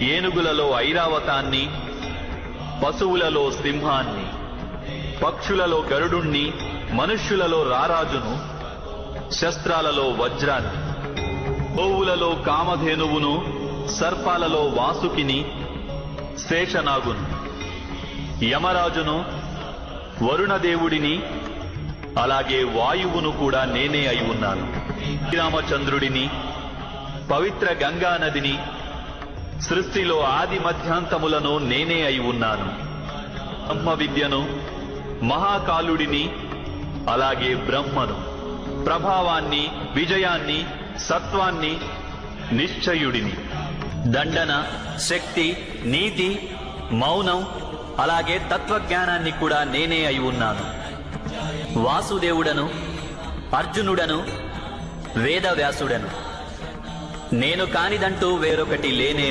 ఏనుగులలో ఐరావతాన్ని, పశువులలో సింహాన్ని, పక్షులలో గరుడుణ్ణి, మనుష్యులలో రారాజును, శస్త్రాలలో వజ్రాన్ని, గోవులలో కామధేనువును, సర్పాలలో వాసుకిని, శేషనాగును, యమరాజును, వరుణదేవుడిని, అలాగే వాయువును కూడా నేనే అయి ఉన్నాను. శ్రీరామచంద్రుడిని, పవిత్ర గంగా నదిని, సృష్టిలో ఆది మధ్యాంతములను నేనే అయి ఉన్నాను. బ్రహ్మ విద్యను, మహాకాలుడిని, అలాగే బ్రహ్మను, ప్రభావాన్ని, విజయాన్ని, సత్వాన్ని, నిశ్చయుడిని, దండన, శక్తి, నీతి, మౌనం, అలాగే తత్వజ్ఞానాన్ని కూడా నేనే అయి ఉన్నాను. వాసుదేవుడను, అర్జునుడను, వేదవ్యాసుడను. నేను కానిదంటూ వేరొకటి లేనే